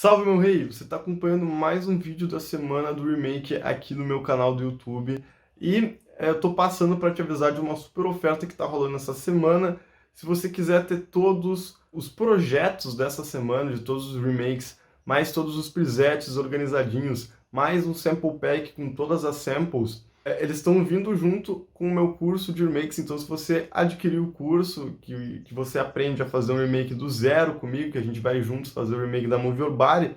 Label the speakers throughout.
Speaker 1: Salve, meu rei! Você está acompanhando mais um vídeo da semana do remake aqui no meu canal do YouTube e eu tô passando para te avisar de uma super oferta que está rolando essa semana. Se você quiser ter todos os projetos dessa semana, de todos os remakes, mais todos os presets organizadinhos, mais um sample pack com todas as samples, eles estão vindo junto com o meu curso de remakes. Então, se você adquirir o curso, que você aprende a fazer um remake do zero comigo, que a gente vai juntos fazer o remake da Move Your Body,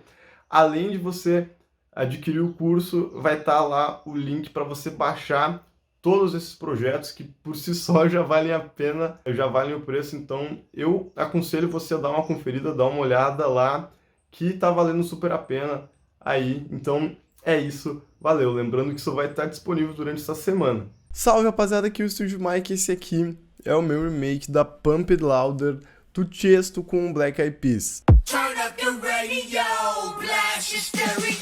Speaker 1: além de você adquirir o curso, vai estar lá o link para você baixar todos esses projetos que por si só já valem a pena, já valem o preço. Então, eu aconselho você a dar uma conferida, dar uma olhada lá, que tá valendo super a pena aí. Então, é isso, valeu. Lembrando que isso vai estar disponível durante essa semana. Salve, rapaziada, aqui é o Estúdio Mike. Esse aqui é o meu remake da Pump It Louder do Tiesto com o Black Eyed Peas.
Speaker 2: Turn up the radio, blast your stereo.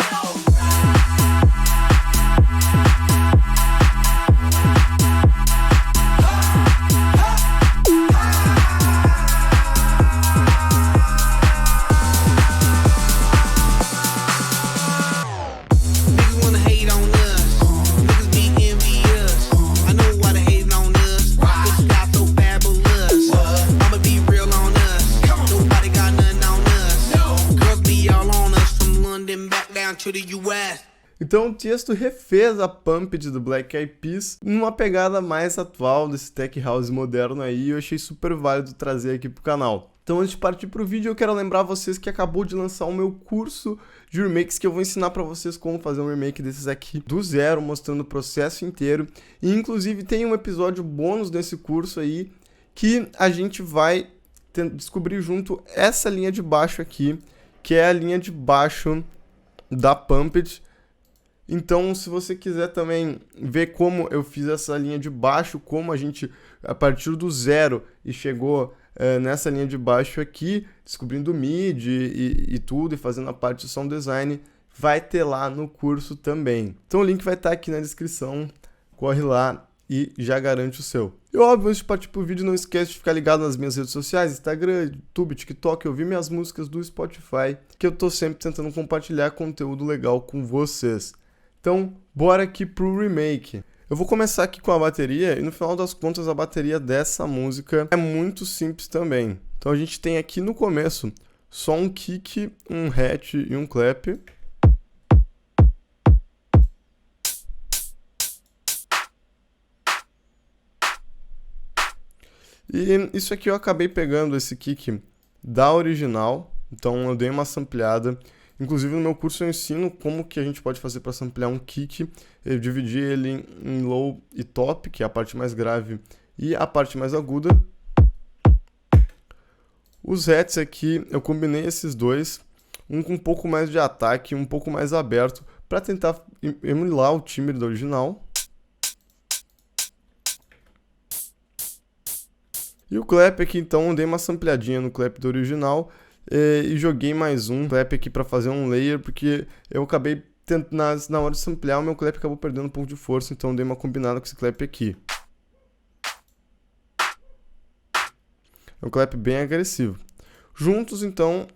Speaker 1: Então o Tiesto refez a Pumped do Black Eyed Peas numa pegada mais atual desse tech house moderno aí, e eu achei super válido trazer aqui pro canal. Então, antes de partir pro vídeo, eu quero lembrar vocês que acabou de lançar o meu curso de remakes, que eu vou ensinar pra vocês como fazer um remake desses aqui do zero, mostrando o processo inteiro. E inclusive tem um episódio bônus desse curso aí, que a gente vai descobrir junto essa linha de baixo aqui, que é a linha de baixo da Pumped. Então, se você quiser também ver como eu fiz essa linha de baixo, como a gente, a partir do zero, e chegou nessa linha de baixo aqui, descobrindo o MIDI e tudo, e fazendo a parte de sound design, vai ter lá no curso também. Então o link vai estar aqui na descrição, corre lá e já garante o seu. E óbvio, antes de partir pro vídeo, não esquece de ficar ligado nas minhas redes sociais, Instagram, YouTube, TikTok, ouvir minhas músicas do Spotify, que eu tô sempre tentando compartilhar conteúdo legal com vocês. Então, bora aqui pro remake. Eu vou começar aqui com a bateria, e no final das contas a bateria dessa música é muito simples também. Então a gente tem aqui no começo só um kick, um hat e um clap. E isso aqui eu acabei pegando esse kick da original, então eu dei uma sampleada. Inclusive no meu curso eu ensino como que a gente pode fazer para samplear um kick. Eu dividi ele em low e top, que é a parte mais grave e a parte mais aguda. Os hats aqui, eu combinei esses dois, um com um pouco mais de ataque e um pouco mais aberto, para tentar emular o timbre do original. E o clap aqui, então, eu dei uma sampleadinha no clap do original e joguei mais um clap aqui para fazer um layer, porque eu acabei na hora de samplear, o meu clap acabou perdendo um pouco de força, então eu dei uma combinada com esse clap aqui. É um clap bem agressivo. Juntos, então,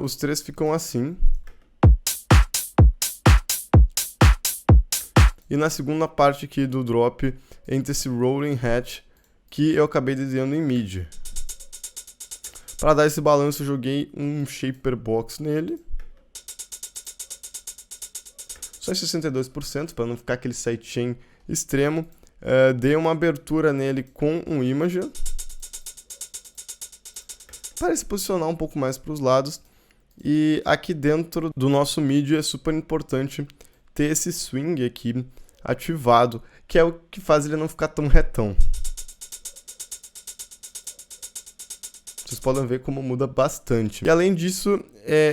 Speaker 1: os três ficam assim. E na segunda parte aqui do drop, entre esse rolling hat, que eu acabei desenhando em MIDI. Para dar esse balanço, eu joguei um shaper box nele. Só em 62%, para não ficar aquele sidechain extremo. Dei uma abertura nele com um imager, para se posicionar um pouco mais para os lados. E aqui dentro do nosso MIDI é super importante ter esse swing aqui ativado, que é o que faz ele não ficar tão retão. Vocês podem ver como muda bastante. E além disso,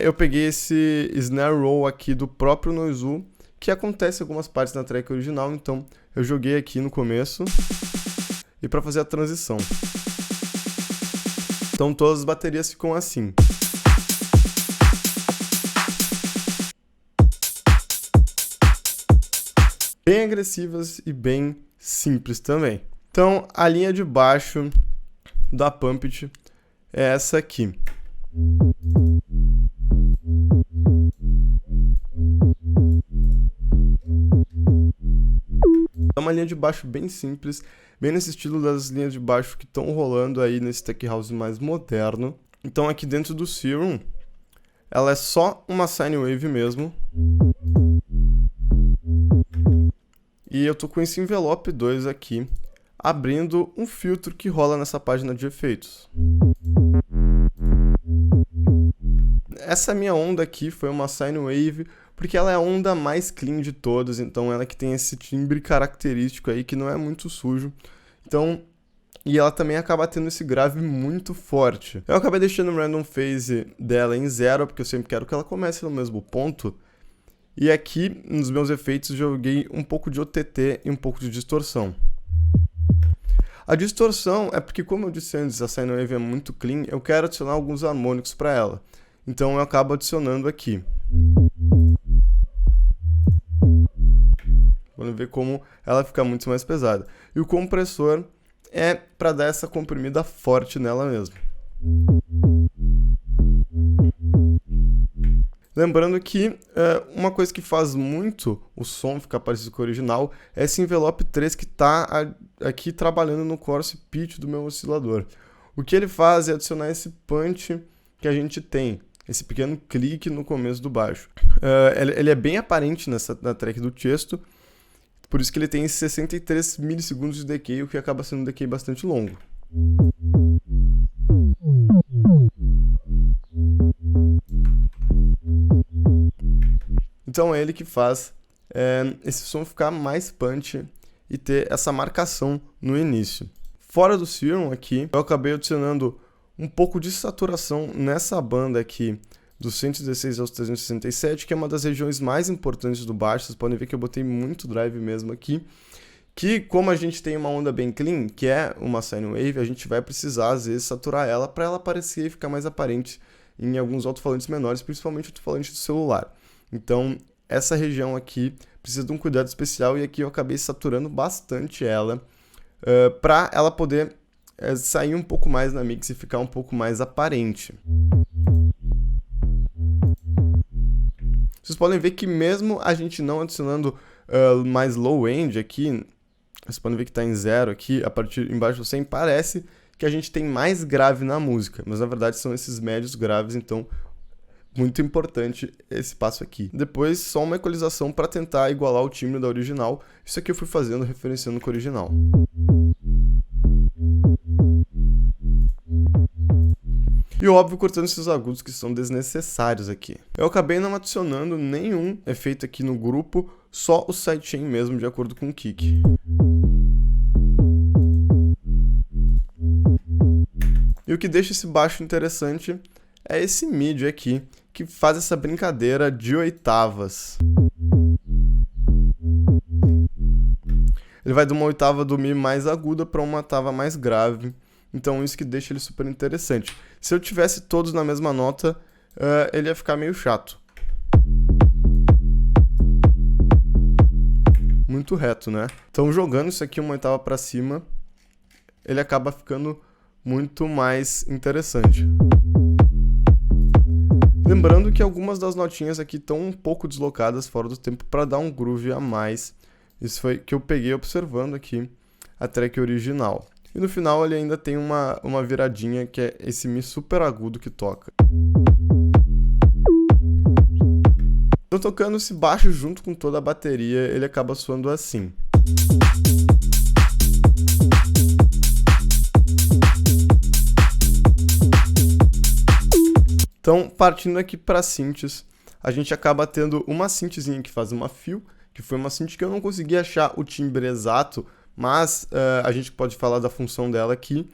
Speaker 1: eu peguei esse snare roll aqui do próprio Noizu, que acontece em algumas partes na track original, então eu joguei aqui no começo e para fazer a transição. Então todas as baterias ficam assim. Bem agressivas e bem simples também. Então a linha de baixo da Pumped é essa aqui. É uma linha de baixo bem simples, bem nesse estilo das linhas de baixo que estão rolando aí nesse tech house mais moderno. Então aqui dentro do Serum, ela é só uma sine wave mesmo. E eu tô com esse envelope 2 aqui, abrindo um filtro que rola nessa página de efeitos. Essa minha onda aqui foi uma sine wave, porque ela é a onda mais clean de todas, então ela que tem esse timbre característico aí que não é muito sujo. Então, e ela também acaba tendo esse grave muito forte. Eu acabei deixando o random phase dela em 0, porque eu sempre quero que ela comece no mesmo ponto. E aqui, nos meus efeitos, joguei um pouco de OTT e um pouco de distorção. A distorção é porque, como eu disse antes, a sine wave é muito clean, eu quero adicionar alguns harmônicos para ela. Então eu acabo adicionando aqui. Vamos ver como ela fica muito mais pesada. E o compressor é para dar essa comprimida forte nela mesmo. Lembrando que uma coisa que faz muito o som ficar parecido com o original é esse envelope 3 que está aqui trabalhando no chorus pitch do meu oscilador. O que ele faz é adicionar esse punch que a gente tem, esse pequeno clique no começo do baixo. Ele é bem aparente na track do Tiesto, por isso que ele tem 63 milissegundos de decay, o que acaba sendo um decay bastante longo. Então é ele que faz esse som ficar mais punch e ter essa marcação no início. Fora do Serum aqui, eu acabei adicionando um pouco de saturação nessa banda aqui, dos 116 aos 367, que é uma das regiões mais importantes do baixo. Vocês podem ver que eu botei muito drive mesmo aqui, que como a gente tem uma onda bem clean, que é uma sine wave, a gente vai precisar às vezes saturar ela para ela aparecer e ficar mais aparente em alguns alto-falantes menores, principalmente alto-falante do celular. Então essa região aqui precisa de um cuidado especial, e aqui eu acabei saturando bastante ela para ela poder sair um pouco mais na mix e ficar um pouco mais aparente. Vocês podem ver que mesmo a gente não adicionando mais low end aqui, vocês podem ver que está em 0 aqui, a partir embaixo do 100, parece que a gente tem mais grave na música, mas na verdade são esses médios graves, então muito importante esse passo aqui. Depois só uma equalização para tentar igualar o timbre da original. Isso aqui eu fui fazendo referenciando com o original. E óbvio, cortando esses agudos que são desnecessários aqui. Eu acabei não adicionando nenhum efeito aqui no grupo, só o sidechain mesmo, de acordo com o kick. E o que deixa esse baixo interessante é esse mid aqui, que faz essa brincadeira de oitavas. Ele vai de uma oitava do Mi mais aguda para uma oitava mais grave. Então isso que deixa ele super interessante. Se eu tivesse todos na mesma nota, ele ia ficar meio chato. Muito reto, né? Então jogando isso aqui uma oitava para cima, ele acaba ficando muito mais interessante. Lembrando que algumas das notinhas aqui estão um pouco deslocadas fora do tempo para dar um groove a mais. Isso foi que eu peguei observando aqui a track original. E no final ele ainda tem uma viradinha, que é esse Mi super agudo que toca. Então tocando esse baixo junto com toda a bateria, ele acaba soando assim. Então, partindo aqui para synths, a gente acaba tendo uma synthzinha que faz uma fill, que foi uma synth que eu não consegui achar o timbre exato, mas a gente pode falar da função dela aqui.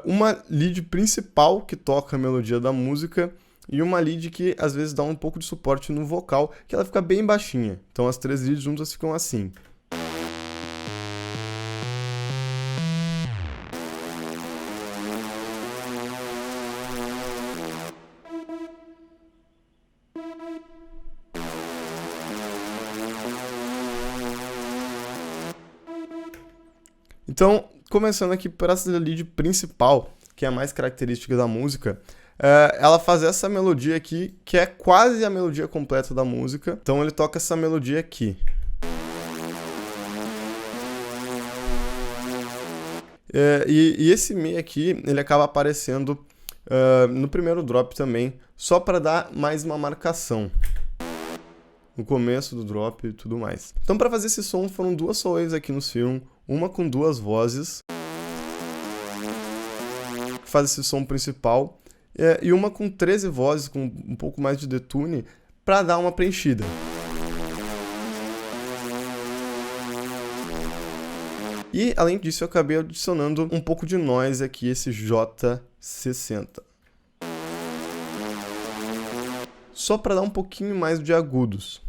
Speaker 1: Uma lead principal que toca a melodia da música e uma lead que às vezes dá um pouco de suporte no vocal, que ela fica bem baixinha. Então as três leads juntas ficam assim. Então, começando aqui por essa lead principal, que é a mais característica da música, ela faz essa melodia aqui, que é quase a melodia completa da música. Então ele toca essa melodia aqui. E esse Mi aqui, ele acaba aparecendo no primeiro drop também, só para dar mais uma marcação no começo do drop e tudo mais. Então, para fazer esse som, foram duas Soul Waves aqui no Serum, uma com duas vozes, que faz esse som principal, e uma com 13 vozes, com um pouco mais de detune, para dar uma preenchida. E, além disso, eu acabei adicionando um pouco de noise aqui, esse J60. Só para dar um pouquinho mais de agudos.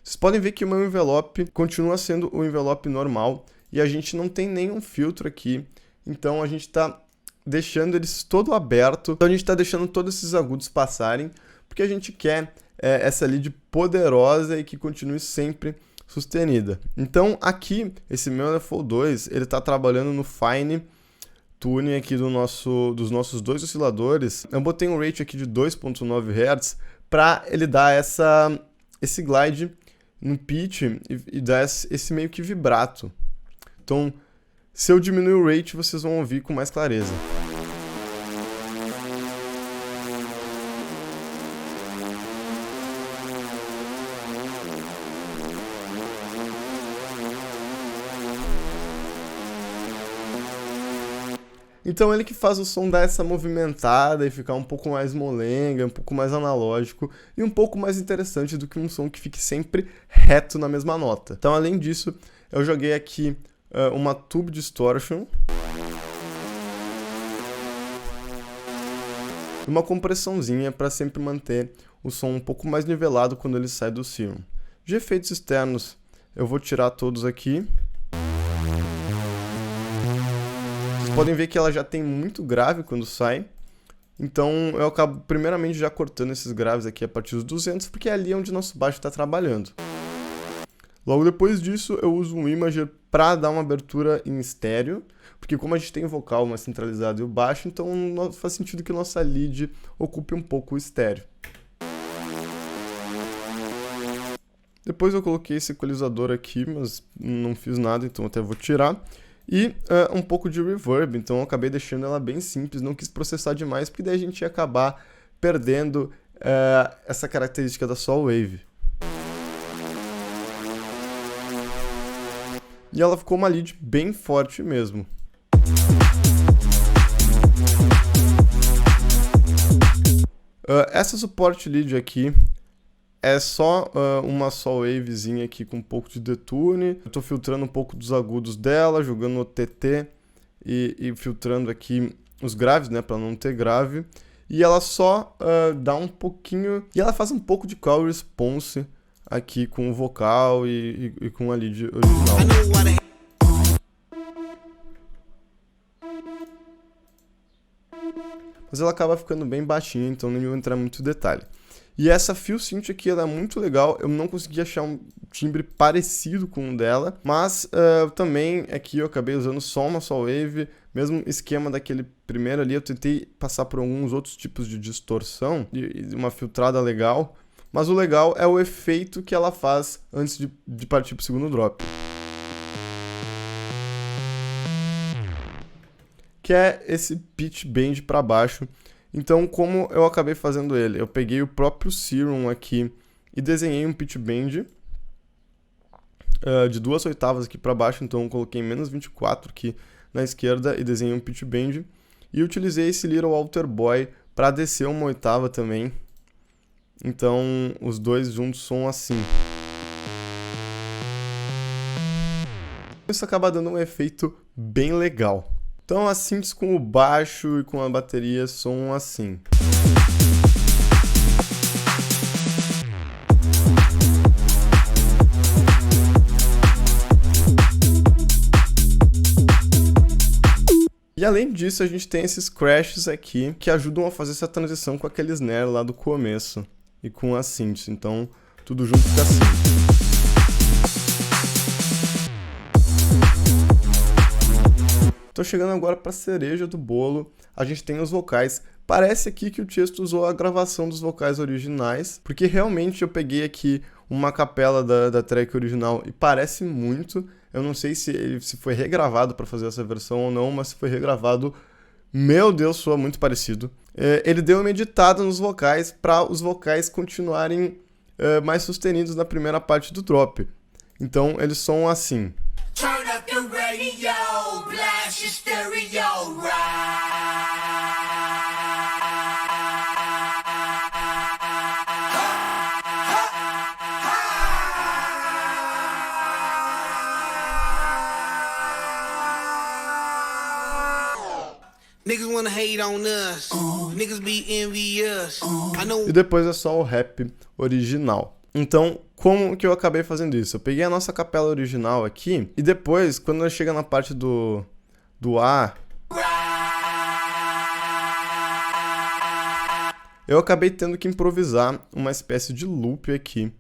Speaker 1: Vocês podem ver que o meu envelope continua sendo o envelope normal e a gente não tem nenhum filtro aqui, então a gente está deixando eles todo aberto, então a gente está deixando todos esses agudos passarem, porque a gente quer essa lead poderosa e que continue sempre sustenida. Então aqui, esse meu LFO 2, ele está trabalhando no Fine Tuning aqui dos nossos dois osciladores. Eu botei um rate aqui de 2.9 Hz para ele dar esse glide no pitch e dar esse meio que vibrato. Então, se eu diminuir o rate, vocês vão ouvir com mais clareza. Então ele que faz o som dar essa movimentada e ficar um pouco mais molenga, um pouco mais analógico e um pouco mais interessante do que um som que fique sempre reto na mesma nota. Então, além disso, eu joguei aqui uma Tube Distortion, uma compressãozinha para sempre manter o som um pouco mais nivelado quando ele sai do Serum. De efeitos externos, eu vou tirar todos aqui. Podem ver que ela já tem muito grave quando sai, então eu acabo primeiramente já cortando esses graves aqui a partir dos 200, porque é ali onde nosso baixo está trabalhando. Logo depois disso eu uso um Imager para dar uma abertura em estéreo, porque como a gente tem o vocal mais centralizado e o baixo, então faz sentido que nossa lead ocupe um pouco o estéreo. Depois eu coloquei esse equalizador aqui, mas não fiz nada, então até vou tirar. E um pouco de reverb, então eu acabei deixando ela bem simples, não quis processar demais, porque daí a gente ia acabar perdendo essa característica da Soul Wave. E ela ficou uma lead bem forte mesmo. Essa support lead aqui é só uma Soul Wavezinha aqui com um pouco de detune. Eu tô filtrando um pouco dos agudos dela, jogando no TT e filtrando aqui os graves, né, para não ter grave. E ela só dá um pouquinho... E ela faz um pouco de call response aqui com o vocal e com a lead original. Mas ela acaba ficando bem baixinha, então nem vou entrar muito em detalhe. E essa Feel Synth aqui, ela é muito legal, eu não consegui achar um timbre parecido com o dela, mas também aqui eu acabei usando só uma Soul Wave, mesmo esquema daquele primeiro ali, eu tentei passar por alguns outros tipos de distorção, e uma filtrada legal, mas o legal é o efeito que ela faz antes de partir para o segundo drop. Que é esse pitch bend para baixo. Então, como eu acabei fazendo ele? Eu peguei o próprio Serum aqui e desenhei um pitch bend de 2 oitavas aqui para baixo, então eu coloquei menos 24 aqui na esquerda e desenhei um pitch bend. E utilizei esse Little Alter Boy para descer uma oitava também. Então, os dois juntos são assim. Isso acaba dando um efeito bem legal. Então as synths com o baixo e com a bateria são assim. E além disso, a gente tem esses crashes aqui que ajudam a fazer essa transição com aquele snare lá do começo e com as synths. Então tudo junto fica assim. Tô chegando agora para a cereja do bolo, a gente tem os vocais. Parece aqui que o Tiesto usou a gravação dos vocais originais, porque realmente eu peguei aqui uma capela da track original e parece muito. Eu não sei se foi regravado para fazer essa versão ou não, mas se foi regravado, meu Deus, soa muito parecido. Ele deu uma editada nos vocais para os vocais continuarem mais sustenidos na primeira parte do drop. Então eles são assim.
Speaker 2: Turn up the radio, blast your stereo,
Speaker 3: Niggas wanna hate on us. Niggas be envious. I know.
Speaker 1: E depois é só o rap original. Então, como que eu acabei fazendo isso? Eu peguei a nossa capela original aqui e depois, quando ela chega na parte do A, eu acabei tendo que improvisar uma espécie de loop aqui.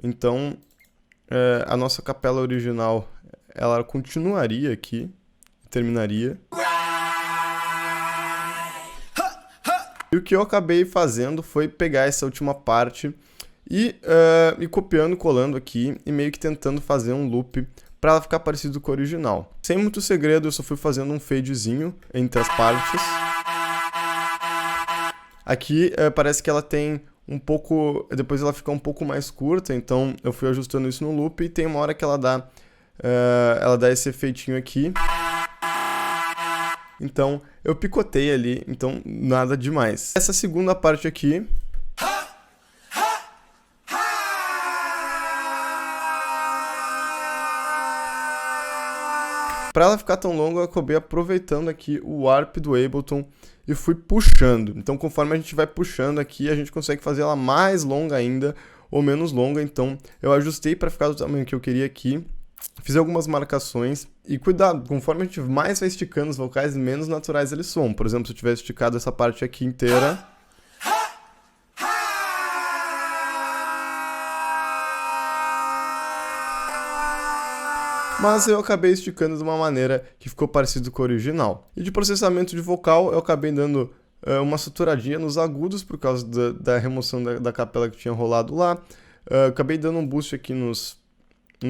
Speaker 1: Então, a nossa capela original, ela continuaria aqui, terminaria. E o que eu acabei fazendo foi pegar essa última parte e copiando, colando aqui e meio que tentando fazer um loop para ela ficar parecido com o original. Sem muito segredo, eu só fui fazendo um fadezinho entre as partes. Aqui parece que ela tem um pouco... Depois ela fica um pouco mais curta, então eu fui ajustando isso no loop e tem uma hora que ela dá esse efeitinho aqui. Então, eu picotei ali, então nada demais. Essa segunda parte aqui... Para ela ficar tão longa, eu acabei aproveitando aqui o warp do Ableton e fui puxando. Então, conforme a gente vai puxando aqui, a gente consegue fazer ela mais longa ainda ou menos longa. Então, eu ajustei para ficar do tamanho que eu queria aqui. Fiz algumas marcações e cuidado, conforme a gente mais vai esticando os vocais, menos naturais eles são. Por exemplo, se eu tivesse esticado essa parte aqui inteira... Mas eu acabei esticando de uma maneira que ficou parecido com o original. E de processamento de vocal, eu acabei dando uma saturadinha nos agudos, por causa da remoção da capela que tinha rolado lá. Acabei dando um boost aqui nos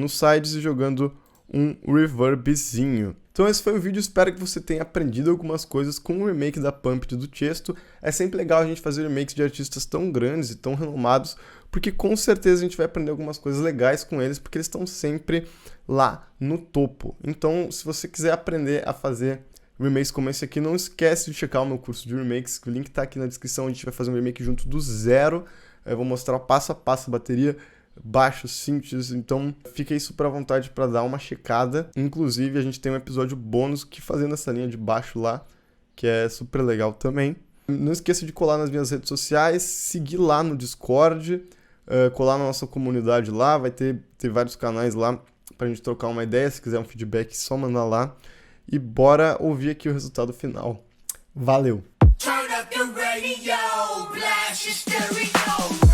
Speaker 1: sides e jogando um reverbzinho. Então esse foi o vídeo, espero que você tenha aprendido algumas coisas com o remake da Pumped do Tiesto. É sempre legal a gente fazer remakes de artistas tão grandes e tão renomados, porque com certeza a gente vai aprender algumas coisas legais com eles, porque eles estão sempre lá no topo. Então, se você quiser aprender a fazer remakes como esse aqui, não esquece de checar o meu curso de remakes, o link tá aqui na descrição, a gente vai fazer um remake junto do zero. Eu vou mostrar passo a passo a bateria, baixo, synths, então fique aí super à vontade para dar uma checada. Inclusive, a gente tem um episódio bônus que fazendo essa linha de baixo lá, que é super legal também. Não esqueça de colar nas minhas redes sociais, seguir lá no Discord, colar na nossa comunidade lá, vai ter vários canais lá pra gente trocar uma ideia. Se quiser um feedback, só mandar lá. E bora ouvir aqui o resultado final. Valeu!
Speaker 2: Turn up the radio, blast your stereo.